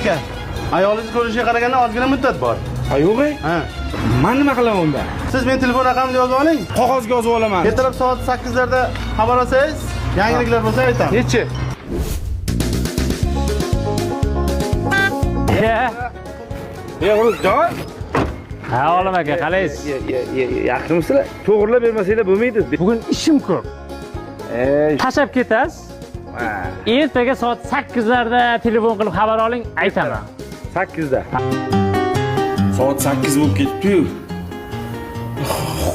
aka. Ayolingiz ko'rishiga qaraganda ozgina muddat bor. Ha, yo'q-ey. Ha. Men nima qilaman unda? Siz men telefon raqamimni yozib oling. Qog'ozga yozib olaman. Ertalab soat 8larda xabar olsangiz, yangiliklar bo'lsa aytaman. Nechi? Urusjon. Ha, olim aka, qalaysiz? Yaxshimisizlar? To'g'rilab bermasanglar bo'lmaydi. Bugun ishim ko'p. Tashab ketasiz. Ertaga soat 8larda telefon qilib xabar oling, aytaman. 8da. Soat 8 bo'lib ketdi-yu.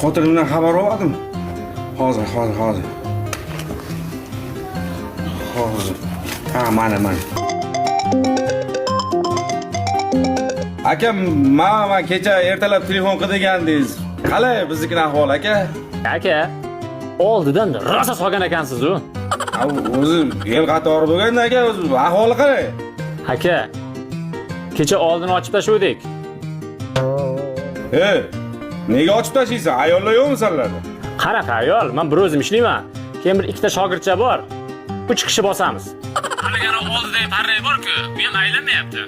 Xotinimdan xabar oldim. Hozir. Ha, mana. Aka, men kecha ertalab telefon qilgandingiz. Qalay biznikini ahvol aka? Aka, oldidan rosa solgan ekansiz-ku. Ha, o'zi el qatori bo'lganda aka, o'zi ahvoli qalay? Aka, kecha oldini ochib tashuvdik. Nega ochib tashlaysan? Ayollar yo'qmi sizlarda? Qanaqa ayol? Men bir o'zim ishlayman. Keyin bir ikkita shogirdcha bor. 3 kishi bosamiz. Haligani oldidagi parray bor-ku, bu ham aylanmayapti.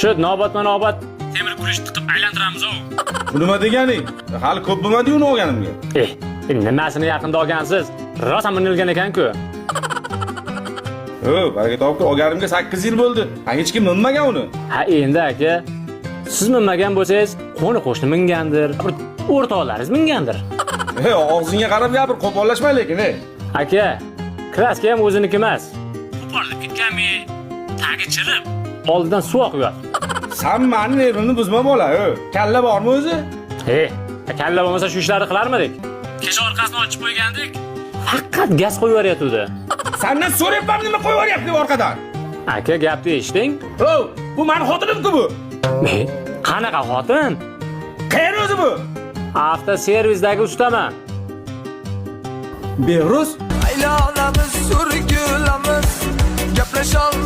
Shu navbatma-navbat temir kulish tiqib aylantiramiz-ku. Bu nima deganing? Hali ko'p bo'lmadi-yu uni olganimga. Nimasini yaqinda olgansiz? Rosa minilgan ekan-ku. Baraka topib olganimga 8 yil bo'ldi. Hech kim minmagan uni. Ha, endi aka, siz minmagan bo'lsangiz, qo'ni-qo'shni mingandir, bir o'rtoqlaringiz mingandir. Og'zingga qarab gapir, qo'pollashma lekin, Aka, kraska ham o'ziniki emas. Qo'porib ketganmi? Tagi chirib, oldidan suv oqyapti. Sen meni nervimni buzma bola, kalla bormi o'zi? Kalla bo'lmasa shu ishlarni qilarmidik? Kecha orqasini ochib qo'ygandik. Faqat gaz qo'yib yuboryapti. Sendan so'rayapman, nima qo'yib yuboryapti orqadan? Aka, gapni eshiting. Bu meni xotinim-ku bu. Qanaqa xotin? Qayeri o'zi bu? Avtoservisdagi ustaman. Behruz? Aylanamiz, surgulamiz, gaplasholmaymiz.